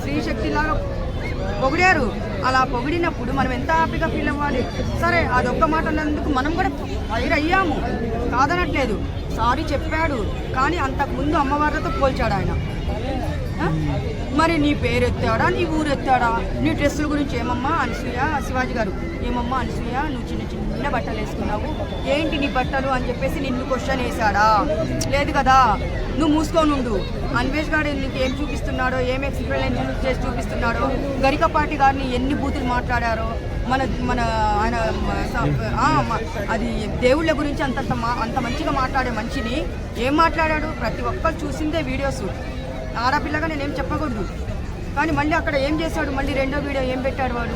స్త్రీశక్తిలాగా పొగిడారు. అలా పొగిడినప్పుడు మనం ఎంత హ్యాపీగా ఫీల్ అవ్వాలి. సరే అదొక్క మాట అన్నందుకు మనం కూడా ఫైర్ అయ్యాము, కాదనట్లేదు. సారీ చెప్పాడు, కానీ అంతకుముందు అమ్మవార్లతో పోల్చాడు ఆయన. మరి నీ పేరు ఎత్తాడా, నీ ఊరు ఎత్తాడా, నీ డ్రెస్సుల గురించి ఏమమ్మా అనసూయ, శివాజీ గారు ఏమమ్మా అనసూయ నువ్వు చిన్న చిన్న బట్టలు వేసుకున్నావు, ఏంటి నీ బట్టలు అని చెప్పేసి నిన్ను క్వశ్చన్ వేశాడా? లేదు కదా. నువ్వు మూసుకొని ఉండు. అన్వేష్ గారు నీకు ఏం చూపిస్తున్నాడో, ఏం ఎక్స్ప్లెయిన్ చేసి చూపిస్తున్నాడో, గరికపాటి గారిని ఎన్ని బూతులు మాట్లాడారో, మన ఆయన అది దేవుళ్ళ గురించి అంత మంచిగా మాట్లాడే మనిషిని ఏం మాట్లాడాడు? ప్రతి ఒక్కరు చూసిందే వీడియోస్. ఆడపిల్లగా నేనేం చెప్పకూడదు, కానీ మళ్ళీ అక్కడ ఏం చేశాడు? మళ్ళీ రెండో వీడియో ఏం పెట్టాడు వాడు?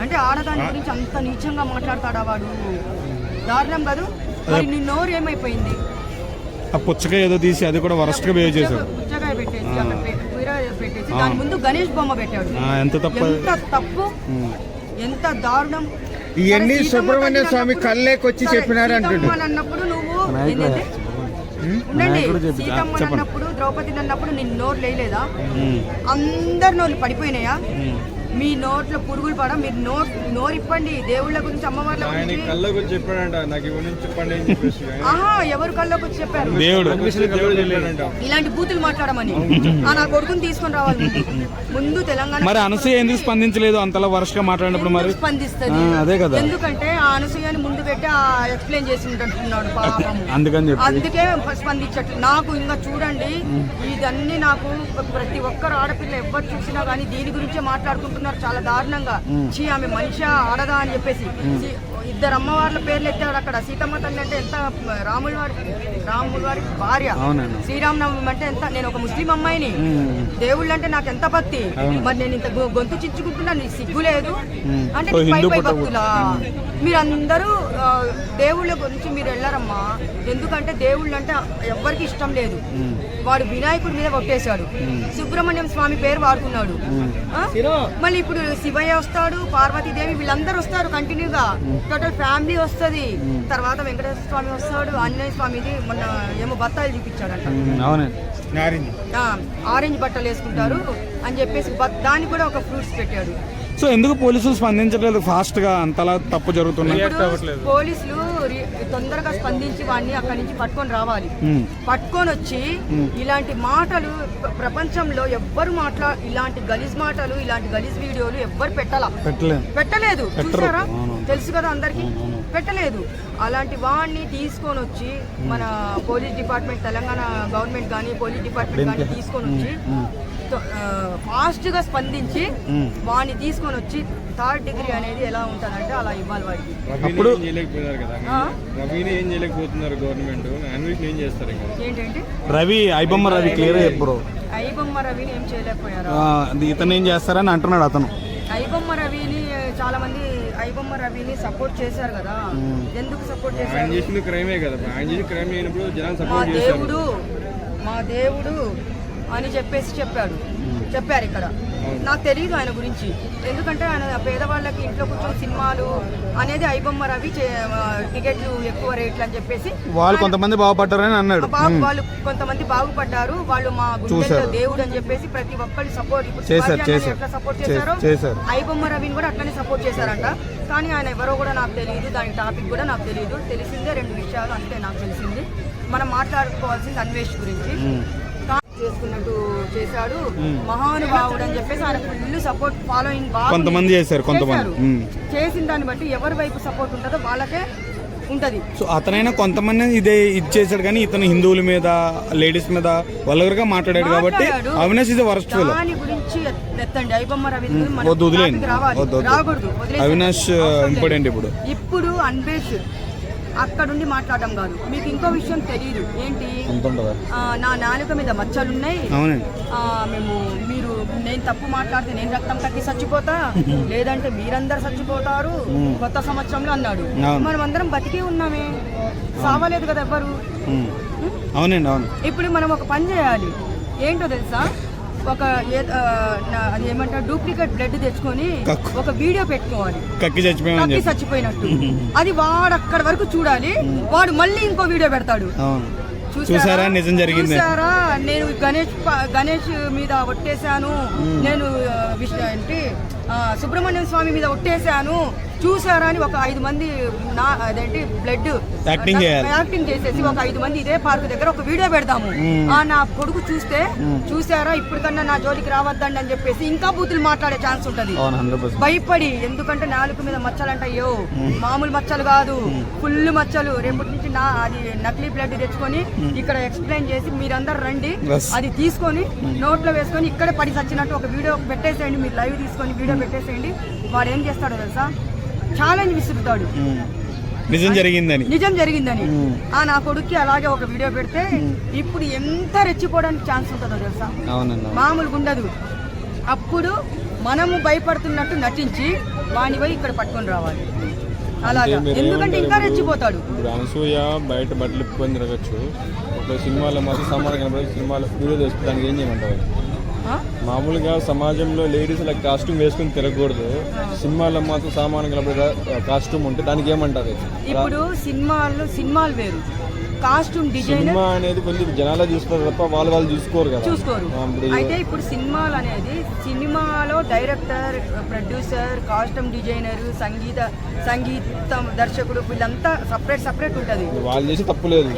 అంటే ఆడదాని గురించి అంత నీచంగా మాట్లాడతాడా వాడు? దారుణం కాదు. మరి నీ నోరు ఏమైపోయింది? పుచ్చకాయ ఏదో తీసి అది కూడా వరస్ట్గా బిహేవ్ చేశాడు. పుచ్చకాయ పెట్టేసి పెట్టేసి దాని ముందు గణేష్ బొమ్మ పెట్టాడు. ఎంత తప్పు, ఎంత దారుణం. ఇవన్నీ సుబ్రహ్మణ్య స్వామి కళ్ళేకొచ్చి చెప్పినారు అన్నప్పుడు నువ్వు ఉండండి. సీతమ్మ అన్నప్పుడు, ద్రౌపది అన్నప్పుడు నీ నోరు లేలేదా? అందరి నోళ్ళు పడిపోయినాయా? మీ నోట్లో పురుగులు పడ, మీరు నోరు ఇప్పండి. దేవుళ్ళ గురించి, అమ్మవార్ల గురించి ఎవరు కళ్ళకు వచ్చి చెప్పారు? ఇలాంటి బూతులు మాట్లాడమని. నా కొడుకుని తీసుకొని రావాలి ముందు. తెలంగాణ మరి అనసూయ ఎందుకు స్పందించలేదు అంతలా వరుసగా మాట్లాడినప్పుడు? మరి స్పందిస్తుంది అదే కదా, ఎందుకంటే ఆ అనసూయని ముందు పెట్టి ఎక్స్ప్లెయిన్ చేసింటున్నాడు పాపం. అందుకే స్పందించట్లేదు. నాకు ఇంకా చూడండి, ఇదన్నీ నాకు ప్రతి ఒక్కరు ఆడపిల్ల ఎవరు చూసినా కానీ దీని గురించే మాట్లాడుకుంటున్నారు చాలా దారుణంగా. ఆమె మనిషి ఆడదా అని చెప్పేసి ఇద్దరు అమ్మవార్ల పేర్లు ఎత్తాడు అక్కడ. సీతమ్మ తల్లి అంటే ఎంత, రాముల వారి భార్య, శ్రీరామనవమి అంటే ఎంత. నేను ఒక ముస్లిం అమ్మాయిని, దేవుళ్ళు అంటే నాకు ఎంత భక్తి. మరి నేను ఇంత గొంతు చించుకుంటున్నా, నీ సిగ్గు లేదు అంటే పై భక్తులా? మీరందరూ దేవుళ్ళ గురించి మీరు వెళ్ళారమ్మా. ఎందుకంటే దేవుళ్ళు అంటే ఎవ్వరికి ఇష్టం లేదు. వాడు వినాయకుడి మీద కొట్టేశాడు, సుబ్రహ్మణ్యం స్వామి పేరు వాడుకున్నాడు. మళ్ళీ ఇప్పుడు శివయ్య వస్తాడు, పార్వతీదేవి, వీళ్ళందరూ వస్తారు కంటిన్యూగా. టోటల్ ఫ్యామిలీ వస్తుంది. తర్వాత వెంకటేశ్వర స్వామి వస్తాడు, ఆంజనేయ స్వామిది మొన్న ఏమో బత్తాయిలు చూపించాడంట, ఆరెంజ్ బట్టలు వేసుకుంటారు అని చెప్పేసి దానికి కూడా ఒక ఫ్రూట్స్ పెట్టాడు. సో ఎందుకు పోలీసులు స్పందించలేదు ఫాస్ట్ గా? అంతలా తప్పు జరుగుతుంది. పోలీసులు తొందరగా స్పందించి వాడిని అక్కడి నుంచి పట్టుకొని రావాలి. పట్టుకొని వచ్చి ఇలాంటి మాటలు ప్రపంచంలో ఎవ్వరు ఇలాంటి గలీజ్ మాటలు, ఇలాంటి గలీజ్ వీడియోలు ఎవ్వరు పెట్టలేదు. చూసారా? తెలుసు కదా అందరికి, పెట్టలేదు. అలాంటి వాడిని తీసుకొని వచ్చి మన పోలీస్ డిపార్ట్మెంట్, తెలంగాణ గవర్నమెంట్ కానీ పోలీస్ డిపార్ట్మెంట్ కానీ తీసుకొని వచ్చి ఫాస్ట్ గా స్పందించి వాడిని తీసుకొని వచ్చి 3rd డిగ్రీ అనేది ఎలా ఉంటుందంటే అలా ఇవ్వాలి వాడికి. అప్పుడు ఏంటంటే రవి, ఐబొమ్మ రవి క్లియర్ చెప్పరు. ఐబొమ్మ రవిని ఏం చేయలేకపోయారు. ఇతను ఏం చేస్తారని అంటున్నాడు అతను. ఐబొమ్మ రవిని చాలా మంది ఐబొమ్మ రవిని సపోర్ట్ చేశారు కదా. ఎందుకు సపోర్ట్ చేశారు? మా దేవుడు అని చెప్పారు ఇక్కడ. నాకు తెలియదు ఆయన గురించి, ఎందుకంటే ఆయన పేదవాళ్ళకి ఇంట్లో కూర్చొని సినిమాలు అనేది ఐబొమ్మ రవి టికెట్లు ఎక్కువ రేట్లు అని చెప్పేసి వాళ్ళు కొంతమంది బాగుపడ్డారని అన్నాడు. వాళ్ళు కొంతమంది బాగుపడ్డారు, వాళ్ళు మా గుండెల్లో దేవుడు అని చెప్పేసి ప్రతి ఒక్కరు సపోర్ట్ ఎట్లా సపోర్ట్ చేశారో ఐబొమ్మ రవిని కూడా అట్లనే సపోర్ట్ చేశారంట. కానీ ఆయన ఎవరో కూడా నాకు తెలియదు, దాని టాపిక్ కూడా నాకు తెలియదు. తెలిసిందే 2 విషయాలు అంతే నాకు తెలిసింది. మనం మాట్లాడుకోవాల్సింది అన్వేష్ గురించి. చేసుకున్నట్టు చేశాడు, మహానుభావుడు అని చెప్పేసి ఆయన ఫుల్ సపోర్ట్ ఫాలోయింగ్ కొంతమంది చేశారు. చేసిన దాన్ని బట్టి ఎవరి వైపు సపోర్ట్ ఉంటుందో వాళ్ళకే ఉంటది. సో అతనైనా కొంతమంది ఇది చేశాడు, కానీ ఇతను హిందువుల మీద, లేడీస్ మీద వల్గర్గా మాట్లాడాడు కాబట్టి అవినాష్ ఇది వరస్ట్ ఫెలో. దాని గురించి ఎత్తండి. ఐబొమ్మ రవి రాకూడదు. అవినాష్ ఇంపార్టెంట్. ఇప్పుడు అన్వేష్ అక్కడుండి మాట్లాడడం కాదు. మీకు ఇంకో విషయం తెలియదు ఏంటి? నా నాలుక మీద మచ్చలున్నాయి, నేను తప్పు మాట్లాడితే నేను రక్తం కట్టి చచ్చిపోతా, లేదంటే మీరందరు చచ్చిపోతారు కొత్త సంవత్సరంలో అన్నాడు. మనం అందరం బతికే ఉన్నామే, సావలేదు కదా ఎవ్వరు. ఇప్పుడు మనం ఒక పని చేయాలి. ఏంటో తెలుసా? ఒక ఏమంటారు, డూప్లికేట్ బ్లడ్ తెచ్చుకొని ఒక వీడియో పెట్టుకోవాలి, కక్కి చచ్చిపోయినట్టు. అది వాడు అక్కడి వరకు చూడాలి, వాడు మళ్ళీ ఇంకో వీడియో పెడతాడు. చూసారా నిజం జరిగింది? చూసారా నేను గణేష్ మీద ఒట్టేశాను, నేను సుబ్రహ్మణ్యం స్వామి మీద ఒట్టేశాను చూసారా అని ఒక 5 మంది అదేంటి బ్లడ్ యాక్టింగ్ చేసేసి ఒక 5 మంది ఇదే పార్క్ దగ్గర ఒక వీడియో పెడదాము. నా కొడుకు చూసారా ఇప్పటికన్నా నా జోలికి రావద్దండి అని చెప్పేసి ఇంకా బూతులు మాట్లాడే ఛాన్స్ ఉంటది భయపడి. ఎందుకంటే నాలుగు మీద మచ్చలు అంటాయో, మామూలు మచ్చలు కాదు, ఫుల్ మచ్చలు. రేపటి నుంచి అది నకిలీ బ్లడ్ తెచ్చుకొని ఇక్కడ ఎక్స్ప్లెయిన్ చేసి మీరందరూ రండి, అది తీసుకొని నోట్లో వేసుకొని ఇక్కడే పడి చచ్చినట్టు ఒక వీడియో పెట్టేసేయండి, మీరు లైవ్ తీసుకొని వీడియో పెట్టేసేయండి. వాడు ఏం చేస్తాడో తెలుసా, ఛాలెంజ్ విసురుతాడు నిజం జరిగిందని. నా కొడుక్కి అలాగే ఒక వీడియో పెడితే ఇప్పుడు ఎంత రెచ్చిపోవడానికి ఛాన్స్ ఉంటుందో తెలుసా, మామూలుగా ఉండదు. అప్పుడు మనము భయపడుతున్నట్టు నటించి వాడిని పోయి ఇక్కడ పట్టుకొని రావాలి అలాగా, ఎందుకంటే ఇంకా రెచ్చిపోతాడు. ఇప్పుడు అనసూయ బయట బట్టలు ఇప్పుకొని తిరగచ్చు, ఒక సినిమాలో మాత్రం సామాన్య కనబడి సినిమాలో వీడియో చేస్తే దానికి ఏం చేయమంటారు? మామూలుగా సమాజంలో లేడీస్ ఇలా కాస్ట్యూమ్ వేసుకుని తిరగకూడదు, సినిమాల్లో మాత్రం సామాన్య కనబడే కాస్ట్యూమ్ ఉంటే దానికి ఏమంటారు? ఇప్పుడు సినిమాలు వేరు, కాస్ట్యూమ్ డిజైన్ సినిమా అనేది కొంచెం జనాలు చూస్తారు తప్ప వాళ్ళు చూసుకోరు. అయితే ఇప్పుడు సినిమాలు అనేది సినిమాలో డైరెక్టర్, ప్రొడ్యూసర్, కాస్ట్యూమ్ డిజైనర్, సంగీతం దర్శకుడు వీళ్ళంతా సపరేట్ ఉంటది. వాళ్ళు చేసి తప్పు లేదు,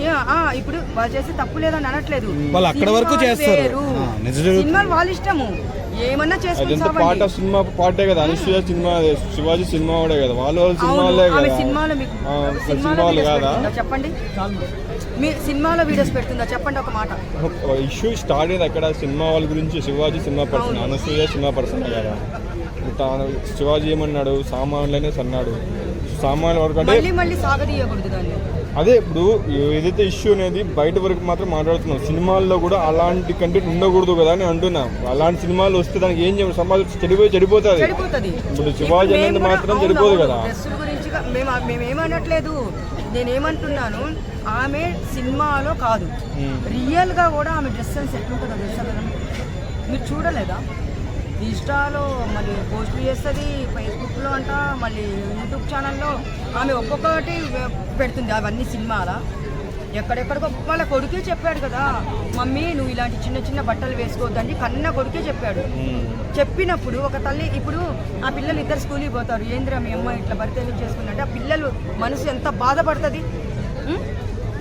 ఇప్పుడు వాళ్ళు చేసి తప్పు లేదని అనట్లేదు, వాళ్ళు అక్కడ వరకు చేస్తారు. సినిమాలు వాళ్ళ ఇష్టము, ఏమన్నా పాట సినిమా పాటే కదా. అనసూయ సినిమా, శివాజీ సినిమా కూడా కదా, వాళ్ళు సినిమాలే కదా. సినిమాలో కాదా చెప్పండి, మీ సినిమాలో వీడియోస్ పెడుతుందా చెప్పండి ఒక మాట. ఇష్యూ స్టార్ట్ అయ్యేది అక్కడ సినిమా వాళ్ళ గురించి. Shivaji cinema person, Anasuya cinema person కదా. శివాజీ ఏమన్నాడు, సామాన్యులనే అన్నాడు. సామాన్యుల వరకు అంటే మళ్ళీ సాగదీయకూడదు దాన్ని. అదే ఇప్పుడు ఏదైతే ఇష్యూ అనేది బయట వరకు మాత్రం మాట్లాడుతున్నాం, సినిమాల్లో కూడా అలాంటి కంటెంట్ ఉండకూడదు కదా అని అంటున్నాం. అలాంటి సినిమాలు వస్తే దానికి ఏం చేయాలి, సమాజం చెడిపోతుంది. ఇప్పుడు శివాజీ అనేది మాత్రం చెడిపోదు కదా. మేమేమనట్లేదు, నేనేమంటున్నాను, ఆమె సినిమాలో కాదు రియల్ గా కూడా ఆమె డ్రెస్ సెన్స్ ఎట్లుంటుందో తెలుసా కదా, మీరు చూడలేదా? ఇన్స్టాలో మళ్ళీ పోస్టులు చేస్తుంది, ఫేస్బుక్లో అంట, మళ్ళీ యూట్యూబ్ ఛానల్లో ఆమె ఒక్కొక్కటి పెడుతుంది. అవన్నీ సినిమాలా? ఎక్కడెక్కడికో వాళ్ళ కొడుకే చెప్పాడు కదా, మమ్మీ నువ్వు ఇలాంటి చిన్న బట్టలు వేసుకోవద్దని కన్న కొడుకే చెప్పాడు. చెప్పినప్పుడు ఒక తల్లి, ఇప్పుడు ఆ పిల్లలు ఇద్దరు స్కూల్కి పోతారు, ఏంద్రా మీ అమ్మ ఇట్లా భర్త ఎందుకు చేసుకున్నట్టే ఆ పిల్లలు మనసు ఎంత బాధపడుతుంది.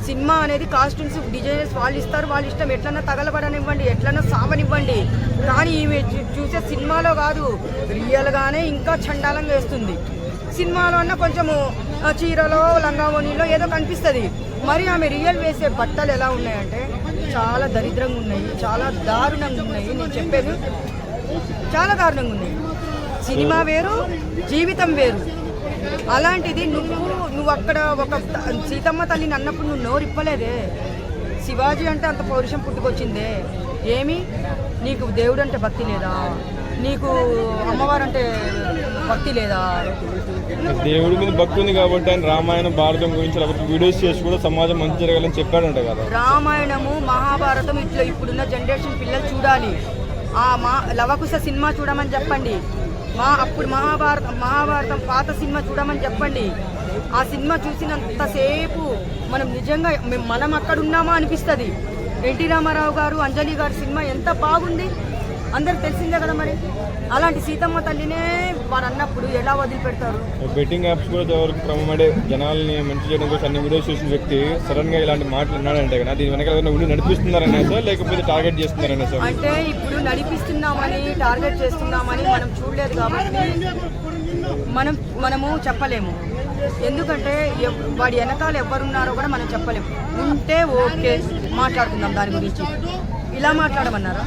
సినిమా అనేది కాస్ట్యూమ్స్ డిజైనర్స్ వాళ్ళు ఇస్తారు, వాళ్ళ ఇష్టం, ఎట్లన్నా తగలబడనివ్వండి, ఎట్లన్నా సావనివ్వండి. కానీ ఈమె చూసే సినిమాలో కాదు, రియల్గానే ఇంకా చండాలంగా వేస్తుంది. సినిమాలో అన్న కొంచెము చీరలో లంగావోణిలో ఏదో కనిపిస్తుంది, మరి ఆమె రియల్ వేసే బట్టలు ఎలా ఉన్నాయంటే చాలా దరిద్రంగా ఉన్నాయి, చాలా దారుణంగా ఉన్నాయి. నేను చెప్పేది చాలా దారుణంగా ఉన్నాయి. సినిమా వేరు, జీవితం వేరు. అలాంటిది నువ్వు అక్కడ ఒక సీతమ్మ తల్లిని అన్నప్పుడు నువ్వు నోరిప్పలేదే. శివాజీ అంటే అంత పౌరుషం పుట్టుకొచ్చిందే, ఏమి నీకు దేవుడు అంటే భక్తి లేదా, నీకు అమ్మవారు అంటే భక్తి లేదా? దేవుడి మీద భక్తి ఉంది కాబట్టి ఆయన రామాయణం, భారతం గురించి వీడియోస్ చేసి కూడా సమాజం మంచి జరగాలని చెప్పాడంట కదా. రామాయణము, మహాభారతం ఇట్లా ఇప్పుడున్న జనరేషన్ పిల్లలు చూడాలి. లవకుశ సినిమా చూడమని చెప్పండి, అప్పుడు మహాభారతం పాత సినిమా చూడమని చెప్పండి. ఆ సినిమా చూసినంతసేపు మనం నిజంగా మనం అక్కడ ఉన్నామా అనిపిస్తుంది. ఎన్టీ రామారావు గారు, అంజలి గారు సినిమా ఎంత బాగుంది అందరికి తెలిసిందే కదా. మరి అలాంటి సీతమ్మ తల్లినే వారు అన్నప్పుడు ఎలా వదిలిపెడతారు? బెట్టింగ్ యాప్స్ కూడా ఎవరికి ప్రమోడే జనాల్ని మంచి చేయడం కోసం అన్ని వీడియోస్ చూసిన వ్యక్తి సడన్ గా ఇలాంటి మాటలు అన్నాడంటే కదా, దీని వెనకాల ఉండి నడిపిస్తున్నారనే సార్, లేకపోతే టార్గెట్ చేస్తున్నారనే సార్? అంటే ఇప్పుడు నడిపిస్తున్నామని, టార్గెట్ చేస్తున్నామని మనం చూడలేదు కాబట్టి మనము చెప్పలేము. ఎందుకంటే వాడి వెనకాల ఎవరున్నారో కూడా మనం చెప్పలేము. ఉంటే ఓకే మాట్లాడుకుందాం దాని గురించి. ఇలా మాట్లాడమన్నారా?